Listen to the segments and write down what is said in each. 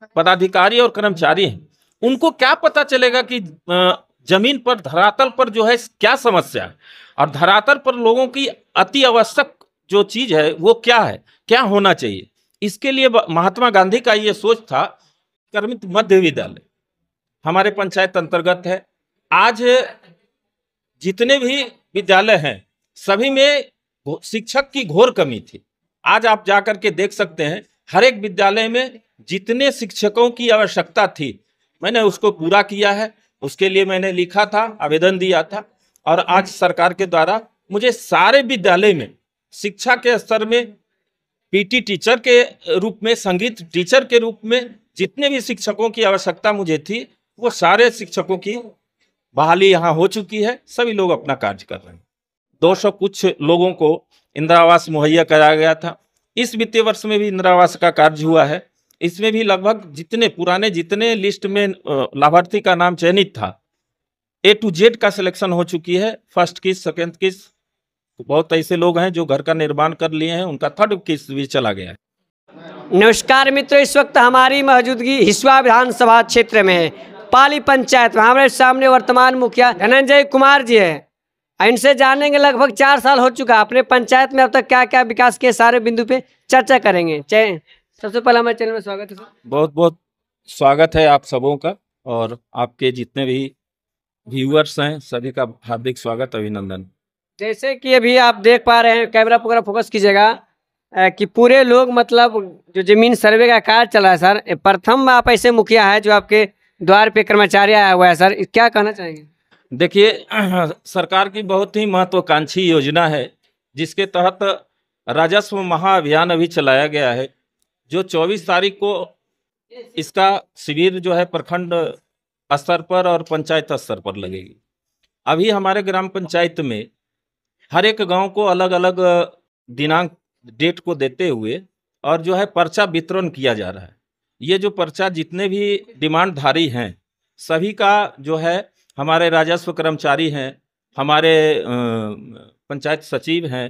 पदाधिकारी और कर्मचारी हैं, उनको क्या पता चलेगा कि जमीन पर धरातल पर जो है क्या समस्या है और धरातल पर लोगों की अति आवश्यक जो चीज है वो क्या है, क्या होना चाहिए। इसके लिए महात्मा गांधी का ये सोच था। कर्मित मध्य विद्यालय हमारे पंचायत अंतर्गत है। आज जितने भी विद्यालय हैं सभी में शिक्षक की घोर कमी थी। आज आप जाकर के देख सकते हैं हर एक विद्यालय में जितने शिक्षकों की आवश्यकता थी मैंने उसको पूरा किया है। उसके लिए मैंने लिखा था, आवेदन दिया था और आज सरकार के द्वारा मुझे सारे विद्यालय में शिक्षा के स्तर में पीटी टीचर के रूप में, संगीत टीचर के रूप में जितने भी शिक्षकों की आवश्यकता मुझे थी वो सारे शिक्षकों की बहाली यहाँ हो चुकी है। सभी लोग अपना कार्य कर रहे हैं। 200 कुछ लोगों को इंदिरा आवास मुहैया कराया गया था। इस वित्तीय वर्ष में भी इंदिरा आवास का कार्य हुआ है। इसमें भी लगभग जितने लिस्ट में लाभार्थी का नाम चयनित था A to Z का सिलेक्शन हो चुकी है। फर्स्ट किस्त, सेकेंड किस्त, तो बहुत ऐसे लोग हैं जो घर का निर्माण कर लिए हैं, उनका थर्ड किस्त भी चला गया है। नमस्कार मित्रों, इस वक्त हमारी मौजूदगी हिसुआ विधानसभा क्षेत्र में है, पाली पंचायत में। हमारे सामने वर्तमान मुखिया धनंजय कुमार जी है। इनसे जानेंगे लगभग 4 साल हो चुका अपने पंचायत में अब तक क्या क्या विकास के सारे बिंदु पे चर्चा करेंगे। सबसे पहले हमारे चैनल में स्वागत है सर। बहुत बहुत स्वागत है आप सबों का और आपके जितने भी व्यूअर्स हैं सभी का हार्दिक स्वागत, अभिनंदन। जैसे कि अभी आप देख पा रहे हैं, कैमरा पूरा फोकस कीजिएगा कि पूरे लोग मतलब जो जमीन सर्वे का कार्य चल रहा है सर, प्रथम आप ऐसे मुखिया है जो आपके द्वार पे कर्मचारी आया हुआ है सर, क्या कहना चाहेंगे? देखिए, सरकार की बहुत ही महत्वाकांक्षी योजना है जिसके तहत राजस्व महाअभियान अभी चलाया गया है, जो 24 तारीख को इसका शिविर जो है प्रखंड स्तर पर और पंचायत स्तर पर लगेगी। अभी हमारे ग्राम पंचायत में हर एक गांव को अलग अलग दिनांक डेट को देते हुए और जो है पर्चा वितरण किया जा रहा है। ये जो पर्चा जितने भी डिमांडधारी हैं सभी का जो है हमारे राजस्व कर्मचारी हैं, हमारे पंचायत सचिव हैं,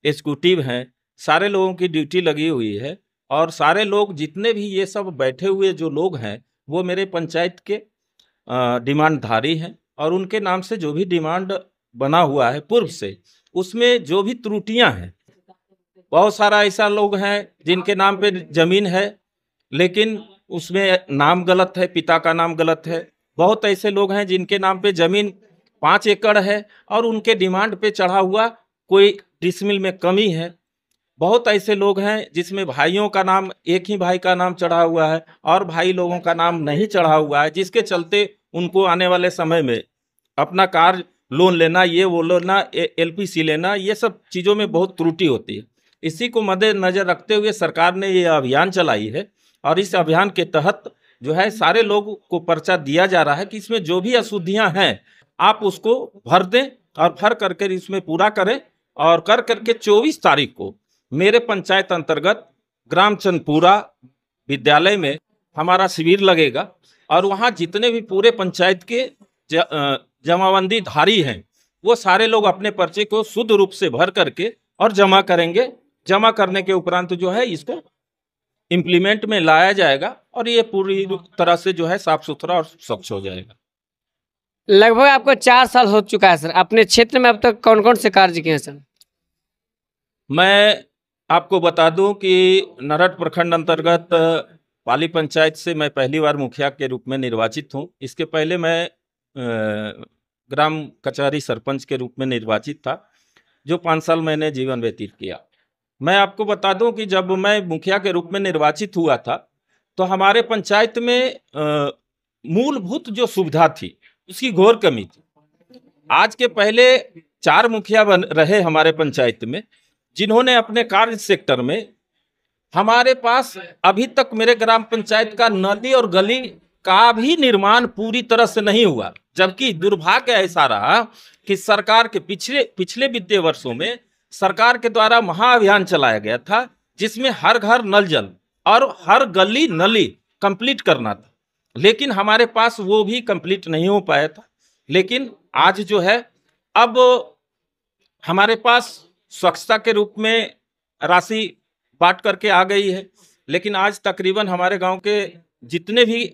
एग्जीक्यूटिव हैं, सारे लोगों की ड्यूटी लगी हुई है और सारे लोग जितने भी ये सब बैठे हुए जो लोग हैं वो मेरे पंचायत के डिमांडधारी हैं और उनके नाम से जो भी डिमांड बना हुआ है पूर्व से उसमें जो भी त्रुटियां हैं, बहुत सारा ऐसा लोग हैं जिनके नाम पे जमीन है लेकिन उसमें नाम गलत है, पिता का नाम गलत है। बहुत ऐसे लोग हैं जिनके नाम पे जमीन 5 एकड़ है और उनके डिमांड पे चढ़ा हुआ कोई डिसमिल में कमी है। बहुत ऐसे लोग हैं जिसमें भाइयों का नाम, एक ही भाई का नाम चढ़ा हुआ है और भाई लोगों का नाम नहीं चढ़ा हुआ है, जिसके चलते उनको आने वाले समय में अपना कार लोन लेना, ये वो लेना, LPC लेना, ये सब चीज़ों में बहुत त्रुटि होती है। इसी को मद्देनजर रखते हुए सरकार ने ये अभियान चलाई है और इस अभियान के तहत जो है सारे लोगों को पर्चा दिया जा रहा है कि इसमें जो भी अशुद्धियां हैं आप उसको भर दें और भर करके इसमें पूरा करें और कर करके 24 तारीख को मेरे पंचायत अंतर्गत ग्राम चंदपुरा विद्यालय में हमारा शिविर लगेगा और वहाँ जितने भी पूरे पंचायत के जमाबंदी धारी हैं वो सारे लोग अपने पर्चे को शुद्ध रूप से भर करके और जमा करेंगे। जमा करने के उपरांत जो है इसको इम्प्लीमेंट में लाया जाएगा और ये पूरी तरह से जो है साफ सुथरा और स्वच्छ हो जाएगा। लगभग आपको 4 साल हो चुका है सर, अपने क्षेत्र में अब तक कौन कौन से कार्य किए हैं सर? मैं आपको बता दूं कि नरहट प्रखंड अंतर्गत पाली पंचायत से मैं पहली बार मुखिया के रूप में निर्वाचित हूं। इसके पहले मैं ग्राम कचहरी सरपंच के रूप में निर्वाचित था, जो 5 साल मैंने जीवन व्यतीत किया। मैं आपको बता दूं कि जब मैं मुखिया के रूप में निर्वाचित हुआ था तो हमारे पंचायत में मूलभूत जो सुविधा थी उसकी घोर कमी थी। आज के पहले 4 मुखिया रहे हमारे पंचायत में जिन्होंने अपने कार्य सेक्टर में, हमारे पास अभी तक मेरे ग्राम पंचायत का नदी और गली का भी निर्माण पूरी तरह से नहीं हुआ। जबकि दुर्भाग्य ऐसा रहा कि सरकार के पिछले वित्तीय वर्षों में सरकार के द्वारा महाअभियान चलाया गया था जिसमें हर घर नल जल और हर गली नली कंप्लीट करना था, लेकिन हमारे पास वो भी कंप्लीट नहीं हो पाया था। लेकिन आज जो है अब हमारे पास स्वच्छता के रूप में राशि बांट करके आ गई है, लेकिन आज तकरीबन हमारे गांव के जितने भी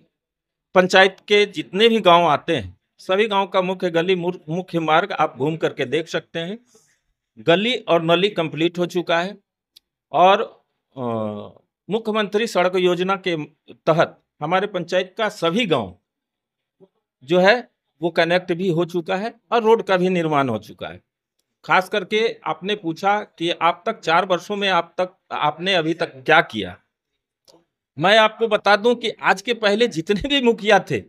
पंचायत के जितने भी गांव आते हैं, सभी गांव का मुख्य गली मुख्य मार्ग आप घूम करके देख सकते हैं। गली और नली कंप्लीट हो चुका है और मुख्यमंत्री सड़क योजना के तहत हमारे पंचायत का सभी गांव जो है वो कनेक्ट भी हो चुका है और रोड का भी निर्माण हो चुका है। खास करके आपने पूछा कि आप तक 4 वर्षों में आपने अभी तक क्या किया। मैं आपको बता दूं कि आज के पहले जितने भी मुखिया थे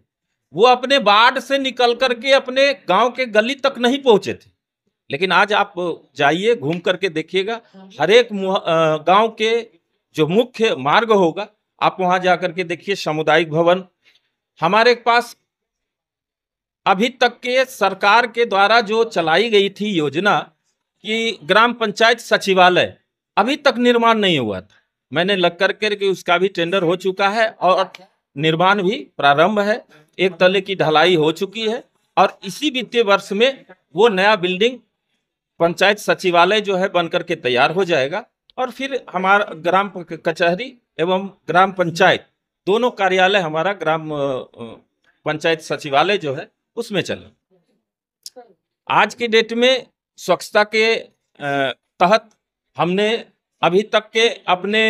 वो अपने वार्ड से निकल करके अपने गांव के गली तक नहीं पहुंचे थे, लेकिन आज आप जाइए घूम करके देखिएगा, हर एक गांव के जो मुख्य मार्ग होगा आप वहां जाकर के देखिए। सामुदायिक भवन हमारे पास अभी तक के सरकार के द्वारा जो चलाई गई थी योजना कि ग्राम पंचायत सचिवालय, अभी तक निर्माण नहीं हुआ था। मैंने लग करके उसका भी टेंडर हो चुका है और निर्माण भी प्रारंभ है। एक तले की ढलाई हो चुकी है और इसी वित्तीय वर्ष में वो नया बिल्डिंग पंचायत सचिवालय जो है बनकर के तैयार हो जाएगा और फिर हमारा ग्राम कचहरी एवं ग्राम पंचायत दोनों कार्यालय हमारा ग्राम पंचायत सचिवालय जो है उसमें चले। आज की डेट में स्वच्छता के तहत हमने अभी तक के अपने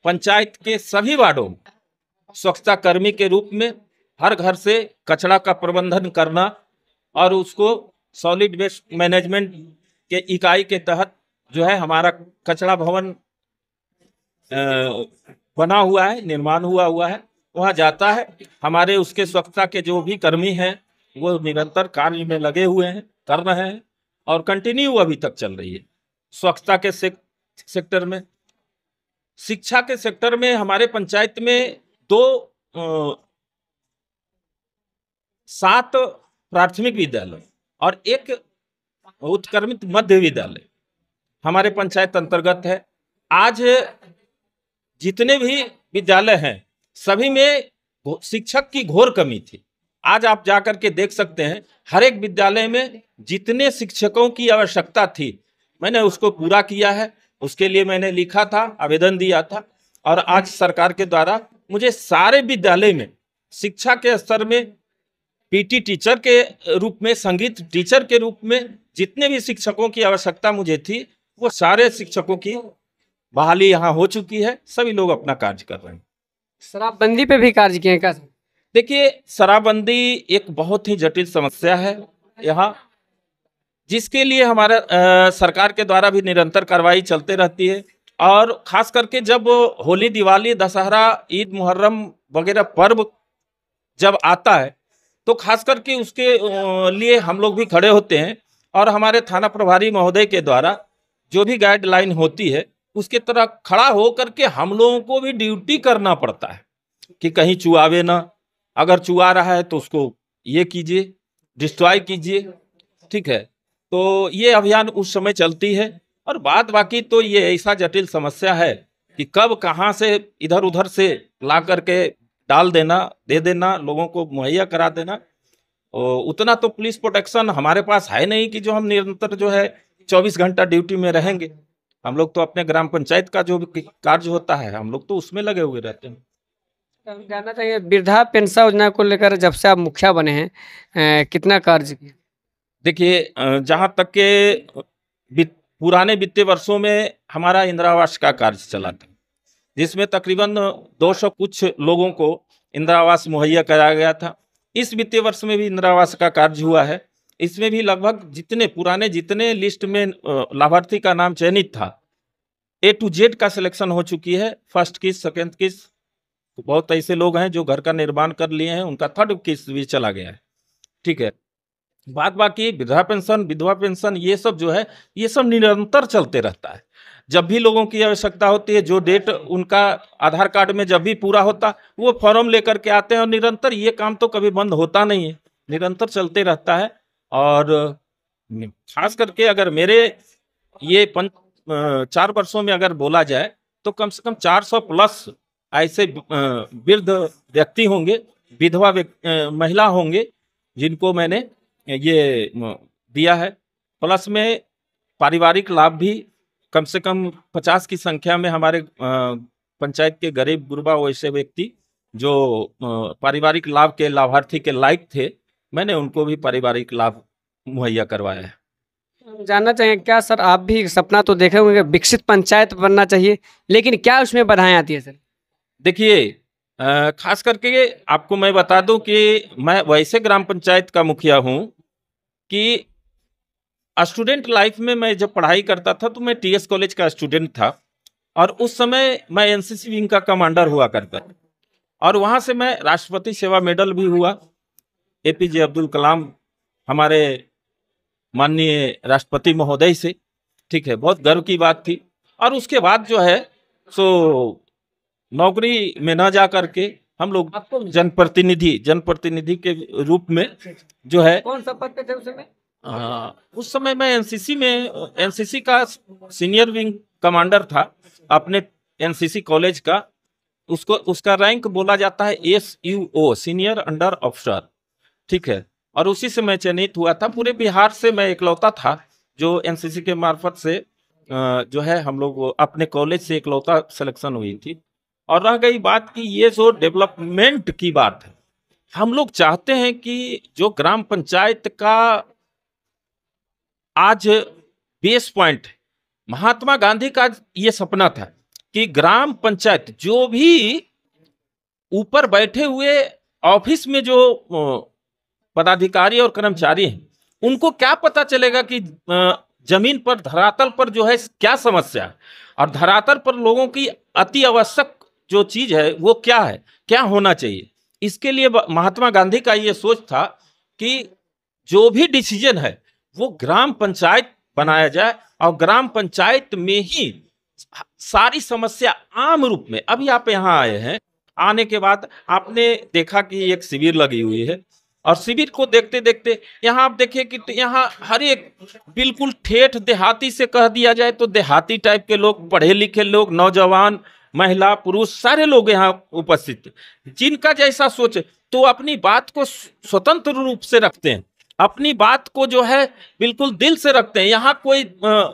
पंचायत के सभी वार्डों में स्वच्छता कर्मी के रूप में हर घर से कचरा का प्रबंधन करना और उसको सॉलिड वेस्ट मैनेजमेंट के इकाई के तहत जो है हमारा कचरा भवन बना हुआ है, निर्माण हुआ है, वहाँ जाता है। हमारे उसके स्वच्छता के जो भी कर्मी हैं वो निरंतर कार्य में लगे हुए हैं, कर रहे हैं और कंटिन्यू अभी तक चल रही है। स्वच्छता के सेक्टर में, शिक्षा के सेक्टर में हमारे पंचायत में 7 प्राथमिक विद्यालय और 1 उत्क्रमित मध्य विद्यालय हमारे पंचायत अंतर्गत है। आज जितने भी विद्यालय हैं सभी में शिक्षक की घोर कमी थी। आज आप जाकर के देख सकते हैं हर एक विद्यालय में जितने शिक्षकों की आवश्यकता थी मैंने उसको पूरा किया है। उसके लिए मैंने लिखा था, आवेदन दिया था और आज सरकार के द्वारा मुझे सारे विद्यालय में शिक्षा के स्तर में पीटी टीचर के रूप में, संगीत टीचर के रूप में जितने भी शिक्षकों की आवश्यकता मुझे थी वो सारे शिक्षकों की बहाली यहाँ हो चुकी है। सभी लोग अपना कार्य कर रहे हैं। शराबबंदी पे भी कार्य किए क्या? देखिए, शराबबंदी एक बहुत ही जटिल समस्या है यहाँ, जिसके लिए हमारा सरकार के द्वारा भी निरंतर कार्रवाई चलते रहती है। और खास करके जब होली, दिवाली, दशहरा, ईद, मुहर्रम वगैरह पर्व जब आता है तो खास करके उसके लिए हम लोग भी खड़े होते हैं और हमारे थाना प्रभारी महोदय के द्वारा जो भी गाइडलाइन होती है उसके तरह खड़ा हो करके हम लोगों को भी ड्यूटी करना पड़ता है कि कहीं चुआवे ना। अगर चुआ रहा है तो उसको ये कीजिए, डिस्ट्रॉय कीजिए, ठीक है। तो ये अभियान उस समय चलती है और बात बाकी तो ये ऐसा जटिल समस्या है कि कब कहाँ से इधर उधर से ला करके डाल देना, दे देना, लोगों को मुहैया करा देना। और उतना तो पुलिस प्रोटेक्शन हमारे पास है नहीं कि जो हम निरंतर जो है 24 घंटा ड्यूटी में रहेंगे। हम लोग तो अपने ग्राम पंचायत का जो भी कार्य होता है हम लोग तो उसमें लगे हुए रहते हैं। जानना चाहिए वृद्धा पेंशन योजना को लेकर जब से आप मुखिया बने हैं कितना कार्य किया? देखिए, जहाँ तक के पुराने वित्तीय वर्षों में हमारा इंदिरा आवास का कार्य चला था, जिसमें तकरीबन 200 कुछ लोगों को इंदिरा आवास मुहैया कराया गया था। इस वित्तीय वर्ष में भी इंदिरा आवास का कार्य हुआ है। इसमें भी लगभग जितने लिस्ट में लाभार्थी का नाम चयनित था A to Z का सिलेक्शन हो चुकी है। फर्स्ट किस्त, सेकेंड किस्त, तो बहुत ऐसे लोग हैं जो घर का निर्माण कर लिए हैं, उनका थर्ड किस्त भी चला गया है, ठीक है। बात बाकी वृद्धा पेंशन, विधवा पेंशन, ये सब जो है ये सब निरंतर चलते रहता है। जब भी लोगों की आवश्यकता होती है, जो डेट उनका आधार कार्ड में जब भी पूरा होता वो फॉर्म लेकर के आते हैं और निरंतर ये काम तो कभी बंद होता नहीं है, निरंतर चलते रहता है। और खास करके अगर मेरे ये 4 वर्षों में अगर बोला जाए तो कम से कम 400 प्लस ऐसे वृद्ध व्यक्ति होंगे, विधवा महिला होंगे जिनको मैंने ये दिया है। प्लस में पारिवारिक लाभ भी कम से कम 50 की संख्या में हमारे पंचायत के गरीब गुरबा वैसे व्यक्ति जो पारिवारिक लाभ के लाभार्थी के लायक थे, मैंने उनको भी पारिवारिक लाभ मुहैया करवाया है। जानना चाहेंगे क्या सर, आप भी सपना तो देखे होंगे विकसित पंचायत बनना चाहिए, लेकिन क्या उसमें बाधाएं आती है सर? देखिए, खास करके आपको मैं बता दूं कि मैं वैसे ग्राम पंचायत का मुखिया हूं कि स्टूडेंट लाइफ में मैं जब पढ़ाई करता था तो मैं टीएस कॉलेज का स्टूडेंट था, और उस समय मैं एनसीसी विंग का कमांडर हुआ करता था, और वहां से मैं राष्ट्रपति सेवा मेडल भी हुआ। एपीजे अब्दुल कलाम हमारे माननीय राष्ट्रपति महोदय से, ठीक है, बहुत गर्व की बात थी। और उसके बाद जो है सो नौकरी में ना जा करके हम लोग जनप्रतिनिधि के रूप में जो है, कौन सा पद पे थे उस समय? उस समय मैं एनसीसी का सीनियर विंग कमांडर था अपने एनसीसी कॉलेज का। उसका रैंक बोला जाता है SUO, सीनियर अंडर ऑफिसर, ठीक है। और उसी से मैं चयनित हुआ था। पूरे बिहार से मैं इकलौता था जो एनसीसी के मार्फत से जो है हम लोग अपने कॉलेज से इकलौता सिलेक्शन हुई थी। और रह गई बात कि ये जो डेवलपमेंट की बात है, हम लोग चाहते हैं कि जो ग्राम पंचायत का आज बेस पॉइंट, महात्मा गांधी का ये सपना था कि ग्राम पंचायत, जो भी ऊपर बैठे हुए ऑफिस में जो पदाधिकारी और कर्मचारी हैं, उनको क्या पता चलेगा कि जमीन पर, धरातल पर जो है क्या समस्या है, और धरातल पर लोगों की अति आवश्यक जो चीज है वो क्या है, क्या होना चाहिए। इसके लिए महात्मा गांधी का ये सोच था कि जो भी डिसीजन है वो ग्राम पंचायत बनाया जाए, और ग्राम पंचायत में ही सारी समस्या आम रूप में। अभी आप यहाँ आए हैं, आने के बाद आपने देखा कि एक शिविर लगी हुई है, और शिविर को देखते देखते यहाँ आप देखिए कि यहाँ हर एक बिल्कुल ठेठ देहाती से कह दिया जाए तो देहाती टाइप के लोग, पढ़े लिखे लोग, नौजवान, महिला, पुरुष, सारे लोग यहाँ उपस्थित हैं। जिनका जैसा सोच, तो अपनी बात को स्वतंत्र रूप से रखते हैं, अपनी बात को जो है बिल्कुल दिल से रखते हैं। यहाँ कोई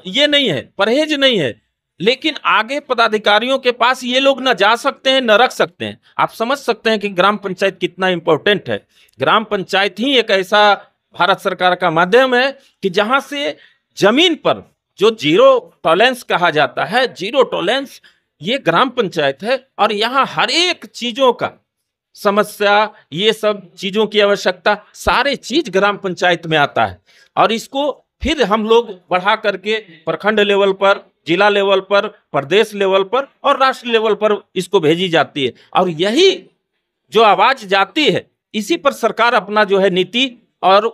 ये नहीं है, परहेज नहीं है। लेकिन आगे पदाधिकारियों के पास ये लोग न जा सकते हैं, न रख सकते हैं। आप समझ सकते हैं कि ग्राम पंचायत कितना इंपॉर्टेंट है। ग्राम पंचायत ही एक ऐसा भारत सरकार का माध्यम है कि जहां से जमीन पर जो जीरो टॉलरेंस कहा जाता है, जीरो टॉलरेंस, ये ग्राम पंचायत है। और यहाँ हर एक चीजों का समस्या, ये सब चीजों की आवश्यकता, सारे चीज ग्राम पंचायत में आता है। और इसको फिर हम लोग बढ़ा करके प्रखंड लेवल पर, जिला लेवल पर, प्रदेश लेवल पर और राष्ट्र लेवल पर इसको भेजी जाती है। और यही जो आवाज जाती है, इसी पर सरकार अपना जो है नीति और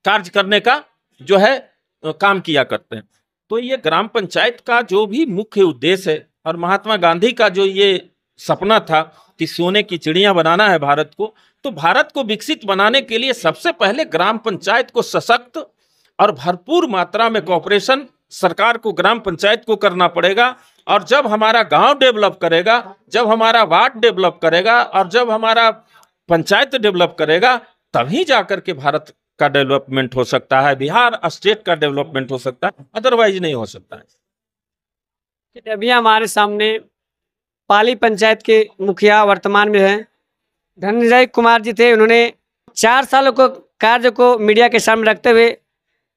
कार्य करने का जो है काम किया करते हैं। तो ये ग्राम पंचायत का जो भी मुख्य उद्देश्य है, और महात्मा गांधी का जो ये सपना था कि सोने की चिड़िया बनाना है भारत को, तो भारत को विकसित बनाने के लिए सबसे पहले ग्राम पंचायत को सशक्त और भरपूर मात्रा में कोऑपरेशन सरकार को, ग्राम पंचायत को करना पड़ेगा। और जब हमारा गांव डेवलप करेगा, जब हमारा वार्ड डेवलप करेगा, और जब हमारा पंचायत डेवलप करेगा, तभी जाकर के भारत का डेवलपमेंट हो सकता है, बिहार स्टेट का डेवलपमेंट हो सकता है, अदरवाइज नहीं हो सकता है। अभी हमारे सामने पाली पंचायत के मुखिया वर्तमान में हैं धनंजय कुमार जी थे। उन्होंने 4 सालों को कार्य को मीडिया के सामने रखते हुए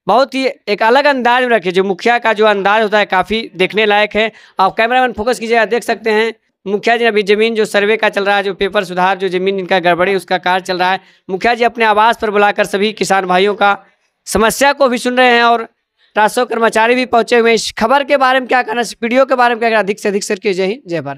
बहुत ही एक अलग अंदाज में रखे। जो मुखिया का जो अंदाज होता है काफ़ी देखने लायक है। आप कैमरामैन फोकस कीजिएगा, देख सकते हैं मुखिया जी अभी जमीन जो सर्वे का चल रहा है, जो पेपर सुधार, जो जमीन इनका गड़बड़ी, उसका कार्य चल रहा है। मुखिया जी अपने आवास पर बुलाकर सभी किसान भाइयों का समस्या को भी सुन रहे हैं, और राजस्व कर्मचारी भी पहुंचे हुए हैं। इस खबर के बारे में क्या कहना, इस वीडियो के बारे में क्या कहना, अधिक से अधिक शेयर कीजिए। जय हिंद, जय भारत।